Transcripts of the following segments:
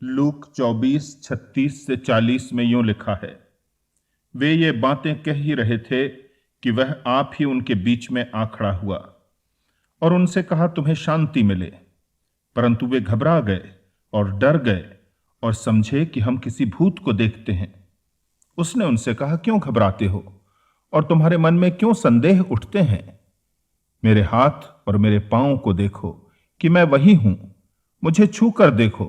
Look 24:36 से 40 में यूं लिखा है, वे ये बातें कह ही रहे थे कि वह आप ही उनके बीच में आ खड़ा हुआ और उनसे कहा, तुम्हें शांति मिले। परंतु वे घबरा गए और डर गए और समझे कि हम किसी भूत को देखते हैं। उसने उनसे कहा, क्यों घबराते हो और तुम्हारे मन में क्यों संदेह उठते हैं? मेरे हाथ और मेरे पांव को देखो कि मैं वही हूं। मुझे छू कर देखो,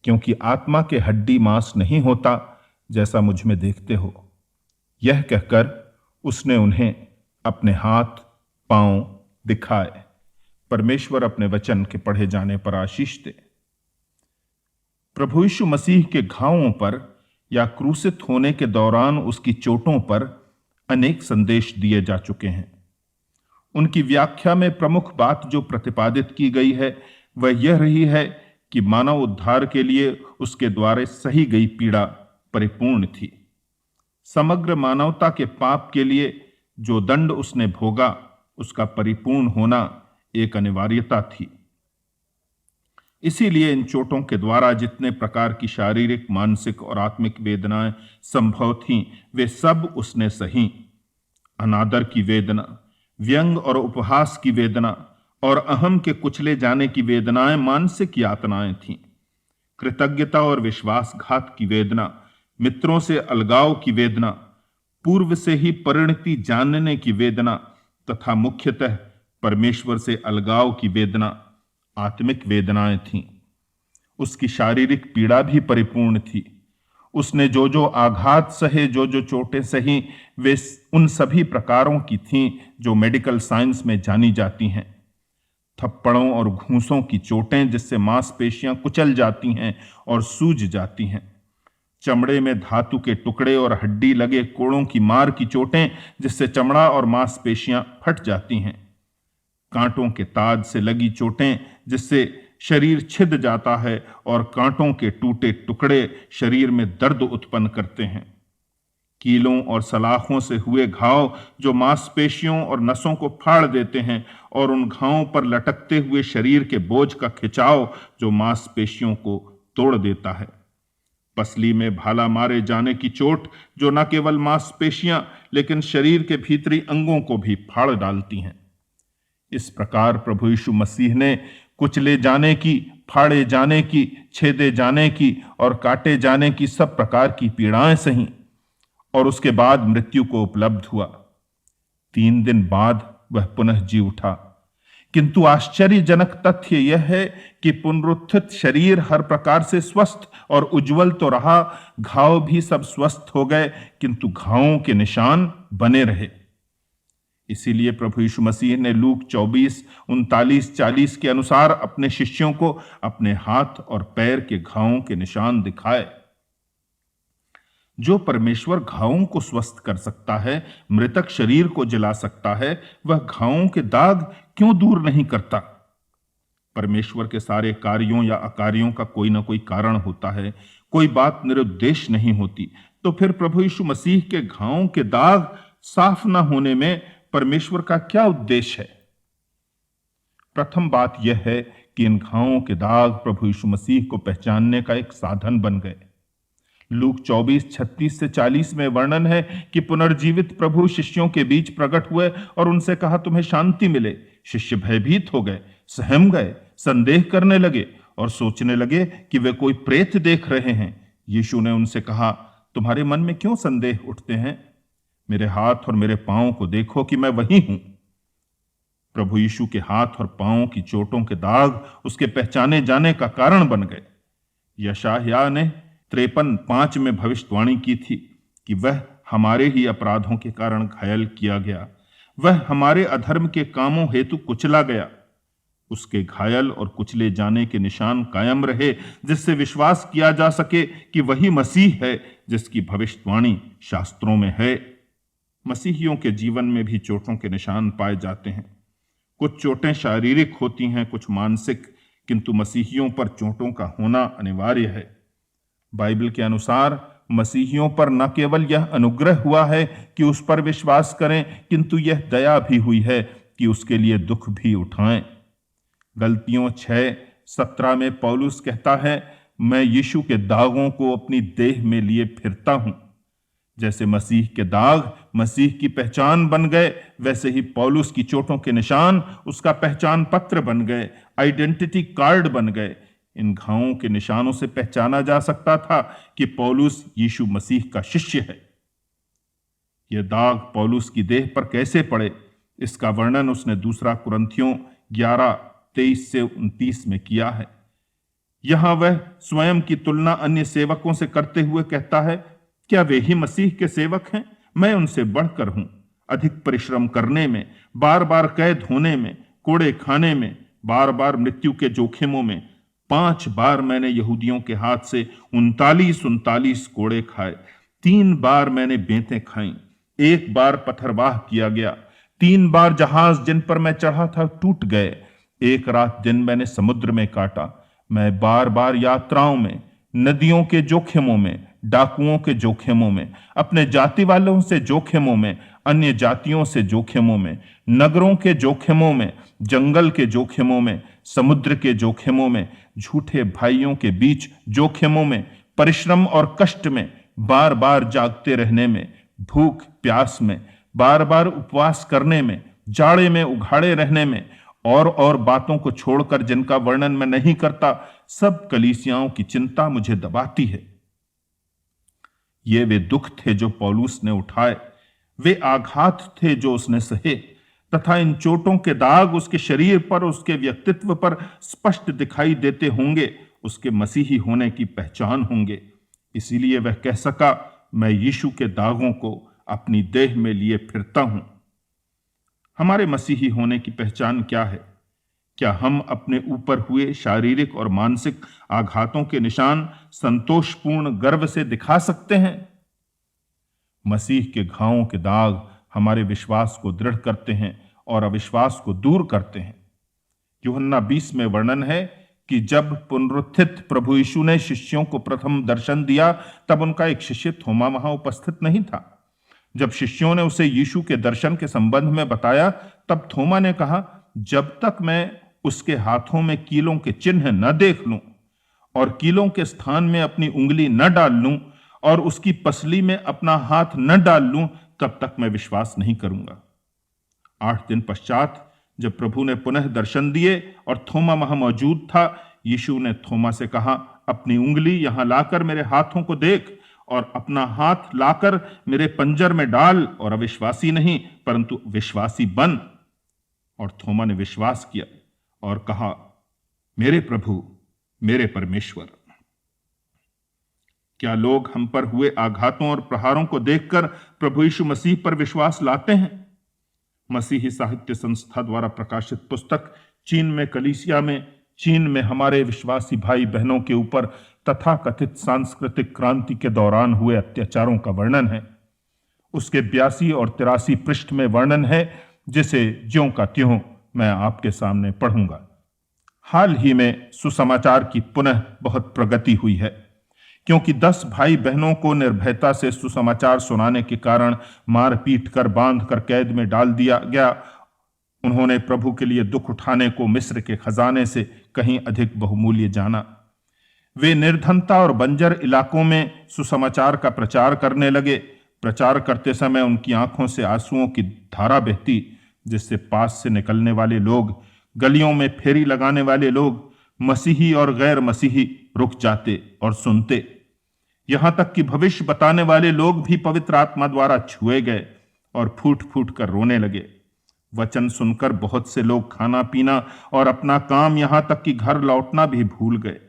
क्योंकि आत्मा के हड्डी मांस नहीं होता जैसा मुझ में देखते हो। यह कहकर उसने उन्हें अपने हाथ पांव दिखाए। परमेश्वर अपने वचन के पढ़े जाने पर आशीष दे। प्रभु यीशु मसीह के घावों पर या क्रूसित होने के दौरान उसकी चोटों पर अनेक संदेश दिए जा चुके हैं। उनकी व्याख्या में प्रमुख बात जो प्रतिपादित की गई है वह यह रही है कि मानव उद्धार के लिए उसके द्वारा सही गई पीड़ा परिपूर्ण थी। समग्र मानवता के पाप के लिए जो दंड उसने भोगा उसका परिपूर्ण होना एक अनिवार्यता थी। इसीलिए इन चोटों के द्वारा जितने प्रकार की शारीरिक, मानसिक और आत्मिक वेदनाएं संभव थीं, वे सब उसने सही। अनादर की वेदना, व्यंग और उपहास की वेदना और अहम के कुचले जाने की वेदनाएं मानसिक यातनाएं थीं। कृतज्ञता और विश्वासघात की वेदना, मित्रों से अलगाव की वेदना, पूर्व से ही परिणति जानने की वेदना तथा मुख्यतः परमेश्वर से अलगाव की वेदना आत्मिक वेदनाएं थीं। उसकी शारीरिक पीड़ा भी परिपूर्ण थी। उसने जो जो आघात सहे, जो जो चोटें सही, वे उन सभी प्रकारों की थीं जो मेडिकल साइंस में जानी जाती हैं। थप्पड़ों और घूंसों की चोटें जिससे मांसपेशियां कुचल जाती हैं और सूज जाती हैं। चमड़े में धातु के टुकड़े और हड्डी लगे कोड़ों की मार की चोटें जिससे चमड़ा और मांसपेशियां फट जाती हैं। कांटों के ताज से लगी चोटें जिससे शरीर छिद जाता है और कांटों के टूटे टुकड़े शरीर में दर्द उत्पन्न करते हैं। कीलों और सलाखों से हुए घाव जो मांसपेशियों और नसों को फाड़ देते हैं और उन घावों पर लटकते हुए शरीर के बोझ का खिंचाव जो मांसपेशियों को तोड़ देता है। पसली में भाला मारे जाने की चोट जो न केवल मांसपेशियां लेकिन शरीर के भीतरी अंगों को भी फाड़ डालती हैं। इस प्रकार प्रभु यीशु मसीह ने कुचले जाने की, फाड़े जाने की, छेदे जाने की और काटे जाने की सब प्रकार की पीड़ाएं सही और उसके बाद मृत्यु को उपलब्ध हुआ। 3 दिन बाद वह पुनः जी उठा। किंतु आश्चर्यजनक तथ्य यह है कि पुनरुत्थित शरीर हर प्रकार से स्वस्थ और उज्जवल तो रहा, घाव भी सब स्वस्थ हो गए, किंतु घावों के निशान बने रहे। इसीलिए प्रभु यीशु मसीह ने लूक 24:39-40 के अनुसार अपने शिष्यों को अपने हाथ और पैर के घावों के निशान दिखाए। जो परमेश्वर घावों को स्वस्थ कर सकता है, मृतक शरीर को जिला सकता है, वह घावों के दाग क्यों दूर नहीं करता? परमेश्वर के सारे कार्यों या अकार्यों का कोई ना कोई कारण होता है, कोई बात निरुद्देश नहीं होती। तो फिर प्रभु यीशु मसीह के घावों के दाग साफ न होने में परमेश्वर का क्या उद्देश्य है? प्रथम बात यह है कि इन घावों के दाग प्रभु यीशु मसीह को पहचानने का एक साधन बन गए। लूक 24:36-40 में वर्णन है कि पुनर्जीवित प्रभु शिष्यों के बीच प्रकट हुए और उनसे कहा, तुम्हें शांति मिले। शिष्य भयभीत हो गए, सहम गए, संदेह करने लगे और सोचने लगे कि वे कोई प्रेत देख रहे हैं। यीशु ने उनसे कहा, तुम्हारे मन में क्यों संदेह उठते हैं? मेरे हाथ और मेरे पांव को देखो कि मैं वही हूं। प्रभु यीशु के हाथ और पांव की चोटों के दाग उसके पहचाने जाने का कारण बन गए। यशायाह ने 53:5 में भविष्यवाणी की थी कि वह हमारे ही अपराधों के कारण घायल किया गया, वह हमारे अधर्म के कामों हेतु कुचला गया। उसके घायल और कुचले जाने के निशान कायम रहे, जिससे विश्वास किया जा सके कि वही मसीह है जिसकी भविष्यवाणी शास्त्रों में है। मसीहियों के जीवन में भी चोटों के निशान पाए जाते हैं। कुछ चोटें शारीरिक होती हैं, कुछ मानसिक, किंतु मसीहियों पर चोटों का होना अनिवार्य है। बाइबल के अनुसार मसीहियों पर न केवल यह अनुग्रह हुआ है कि उस पर विश्वास करें, किंतु यह दया भी हुई है कि उसके लिए दुख भी उठाएं। गलतियों 6:17 में पौलुस कहता है, मैं यीशु के दागों को अपनी देह में लिए फिरता हूं। जैसे मसीह के दाग मसीह की पहचान बन गए, वैसे ही पौलुस की चोटों के निशान उसका पहचान पत्र बन गए, आइडेंटिटी कार्ड बन गए। इन घावों के निशानों से पहचाना जा सकता था कि पौलुस यीशु मसीह का शिष्य है। यह दाग पौलुस की देह पर कैसे पड़े, इसका वर्णन उसने दूसरा कुरिन्थियों 11:23 से 29 में किया है। यहां वह स्वयं की तुलना अन्य सेवकों से करते हुए कहता है, क्या वे ही मसीह के सेवक हैं? मैं उनसे बढ़कर हूं, अधिक परिश्रम करने में, बार बार कैद होने में, कोड़े खाने में, बार बार मृत्यु के जोखिमों में। 5 बार मैंने यहूदियों के हाथ से 39 कोड़े खाए। 3 बार मैंने बेंतें खाई। 1 बार पथरवाह किया गया। 3 बार जहाज जिन पर मैं चढ़ा था टूट गए। 1 रात दिन मैंने समुद्र में काटा। मैं बार बार यात्राओं में, नदियों के जोखिमों में, डाकुओं के जोखिमों में, अपने जाति वालों से जोखिमों में, अन्य जातियों से जोखिमों में, नगरों के जोखिमों में, जंगल के जोखिमों में, समुद्र के जोखिमों में, झूठे भाइयों के बीच जोखिमों में, परिश्रम और कष्ट में, बार बार जागते रहने में, भूख प्यास में, बार बार उपवास करने में, जाड़े में उघाड़े रहने में, और बातों को छोड़कर जिनका वर्णन मैं नहीं करता, सब कलीसियाओं की चिंता मुझे दबाती है। ये वे दुख थे जो पौलुस ने उठाए, वे आघात थे जो उसने सहे, तथा इन चोटों के दाग उसके शरीर पर, उसके व्यक्तित्व पर स्पष्ट दिखाई देते होंगे, उसके मसीही होने की पहचान होंगे। इसीलिए वह कह सका, मैं यीशु के दागों को अपनी देह में लिए फिरता हूं। हमारे मसीही होने की पहचान क्या है? क्या हम अपने ऊपर हुए शारीरिक और मानसिक आघातों के निशान संतोषपूर्ण गर्व से दिखा सकते हैं? मसीह के घावों के दाग हमारे विश्वास को दृढ़ करते हैं और अविश्वास को दूर करते हैं। यूहन्ना 20 में वर्णन है कि जब पुनरुत्थित प्रभु यीशु ने शिष्यों को प्रथम दर्शन दिया, तब उनका एक शिष्य थोमा वहां उपस्थित नहीं था। जब शिष्यों ने उसे यीशु के दर्शन के संबंध में बताया, तब थोमा ने कहा, जब तक मैं उसके हाथों में कीलों के चिन्ह न देख लूं और कीलों के स्थान में अपनी उंगली न डाल लूं और उसकी पसली में अपना हाथ न डाल लूं, तब तक मैं विश्वास नहीं करूंगा। 8 दिन पश्चात जब प्रभु ने पुनः दर्शन दिए और थोमा वहां मौजूद था, यीशु ने थोमा से कहा, अपनी उंगली यहां लाकर मेरे हाथों को देख और अपना हाथ लाकर मेरे पंजर में डाल और अविश्वासी नहीं परंतु विश्वासी बन। और थोमा ने विश्वास किया और कहा, मेरे प्रभु, मेरे परमेश्वर। क्या लोग हम पर हुए आघातों और प्रहारों को देखकर प्रभु यीशु मसीह पर विश्वास लाते हैं? मसीही साहित्य संस्था द्वारा प्रकाशित पुस्तक चीन में कलीसिया में, चीन में हमारे विश्वासी भाई बहनों के ऊपर तथाकथित सांस्कृतिक क्रांति के दौरान हुए अत्याचारों का वर्णन है। उसके 82 और 83 पृष्ठ में वर्णन है, जिसे ज्यों का त्यों मैं आपके सामने पढ़ूंगा। हाल ही में सुसमाचार की पुनः बहुत प्रगति हुई है, क्योंकि 10 भाई बहनों को निर्भयता से सुसमाचार सुनाने के कारण मार पीट कर बांध कर कैद में डाल दिया गया। उन्होंने प्रभु के लिए दुख उठाने को मिस्र के खजाने से कहीं अधिक बहुमूल्य जाना। वे निर्धनता और बंजर इलाकों में सुसमाचार का प्रचार करने लगे। प्रचार करते समय उनकी आंखों से आंसुओं की धारा बहती, जिससे पास से निकलने वाले लोग, गलियों में फेरी लगाने वाले लोग, मसीही और गैर मसीही रुक जाते और सुनते। यहां तक कि भविष्य बताने वाले लोग भी पवित्र आत्मा द्वारा छुए गए और फूट फूट कर रोने लगे। वचन सुनकर बहुत से लोग खाना पीना और अपना काम, यहां तक कि घर लौटना भी भूल गए।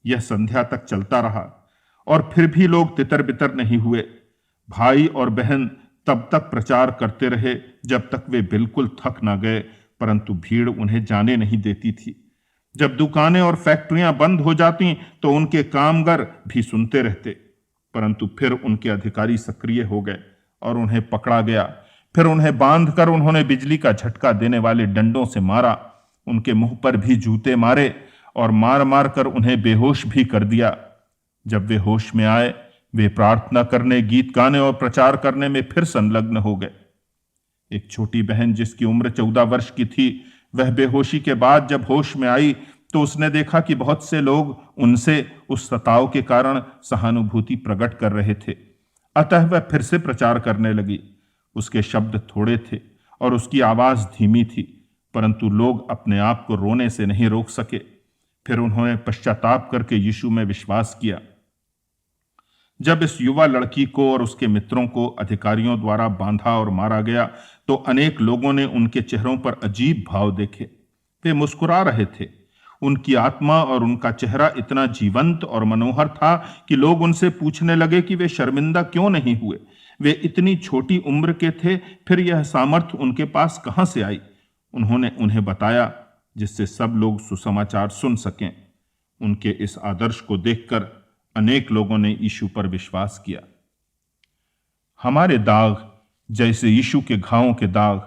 यह संध्या तक चलता रहा और फिर भी लोग तितर बितर नहीं हुए। भाई और बहन तब तक प्रचार करते रहे जब तक वे बिल्कुल थक ना गए, परंतु भीड़ उन्हें जाने नहीं देती थी। जब दुकानें और फैक्ट्रियां बंद हो जाती तो उनके कामगार भी सुनते रहते, परंतु फिर उनके अधिकारी सक्रिय हो गए और उन्हें पकड़ा गया। फिर उन्हें बांधकर उन्होंने बिजली का झटका देने वाले डंडों से मारा, उनके मुंह पर भी जूते मारे और मार मार कर उन्हें बेहोश भी कर दिया। जब वे होश में आए, वे प्रार्थना करने, गीत गाने और प्रचार करने में फिर संलग्न हो गए। एक छोटी बहन जिसकी उम्र 14 वर्ष की थी, वह बेहोशी के बाद जब होश में आई तो उसने देखा कि बहुत से लोग उनसे उस सताव के कारण सहानुभूति प्रकट कर रहे थे। अतः वह फिर से प्रचार करने लगी। उसके शब्द थोड़े थे और उसकी आवाज धीमी थी, परंतु लोग अपने आप को रोने से नहीं रोक सके। फिर उन्होंने पश्चाताप करके यीशु में विश्वास किया। जब इस युवा लड़की को और उसके मित्रों को अधिकारियों द्वारा बांधा और मारा गया, तो अनेक लोगों ने उनके चेहरों पर अजीब भाव देखे। वे मुस्कुरा रहे थे। उनकी आत्मा और उनका चेहरा इतना जीवंत और मनोहर था कि लोग उनसे पूछने लगे कि वे शर्मिंदा क्यों नहीं हुए। वे इतनी छोटी उम्र के थे, फिर यह सामर्थ्य उनके पास कहां से आई? उन्होंने उन्हें बताया, जिससे सब लोग सुसमाचार सुन सकें। उनके इस आदर्श को देखकर अनेक लोगों ने यीशु पर विश्वास किया। हमारे दाग, जैसे यीशु के घावों के दाग,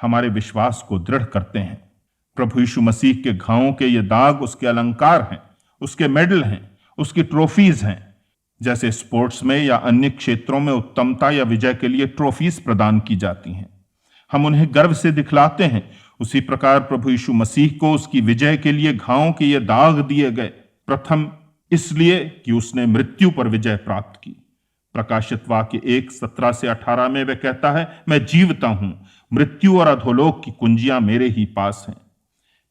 हमारे विश्वास को दृढ़ करते हैं। प्रभु यीशु मसीह के घावों के ये दाग उसके अलंकार हैं, उसके मेडल हैं, उसकी ट्रॉफीज हैं। जैसे स्पोर्ट्स में या अन्य क्षेत्रों में उत्तमता या विजय के लिए ट्रॉफीज प्रदान की जाती हैं, हम उन्हें गर्व से दिखलाते हैं, उसी प्रकार प्रभु यीशु मसीह को उसकी विजय के लिए घावों के ये दाग दिए गए। प्रथम इसलिए कि उसने मृत्यु पर विजय प्राप्त की। प्रकाशित वाक्य 1:17 से 18 में वह कहता है, मैं जीवता हूं, मृत्यु और अधोलोक की कुंजियां मेरे ही पास हैं।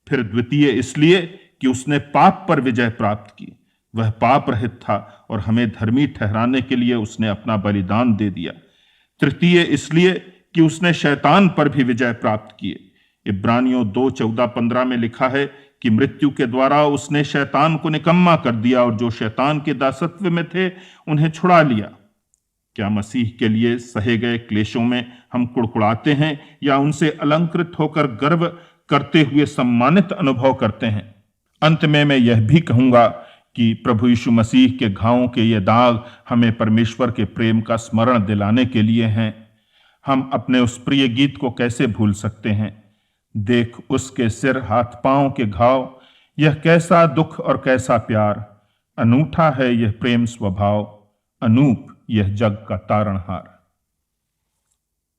फिर द्वितीय इसलिए कि उसने पाप पर विजय प्राप्त की। वह पाप रहित था और हमें धर्मी ठहराने के लिए उसने अपना बलिदान दे दिया। तृतीय इसलिए कि उसने शैतान पर भी विजय प्राप्त की। इब्रानियों 2:14-15 में लिखा है कि मृत्यु के द्वारा उसने शैतान को निकम्मा कर दिया और जो शैतान के दासत्व में थे उन्हें छुड़ा लिया। क्या मसीह के लिए सहे गए क्लेशों में हम कुड़कुड़ाते हैं या उनसे अलंकृत होकर गर्व करते हुए सम्मानित अनुभव करते हैं? अंत में मैं यह भी कहूंगा कि प्रभु यीशु मसीह के घावों के ये दाग हमें परमेश्वर के प्रेम का स्मरण दिलाने के लिए हैं। हम अपने उस प्रिय गीत को कैसे भूल सकते हैं? देख उसके सिर हाथ पांव के घाव, यह कैसा दुख और कैसा प्यार, अनूठा है यह प्रेम स्वभाव, अनूप यह जग का तारणहार।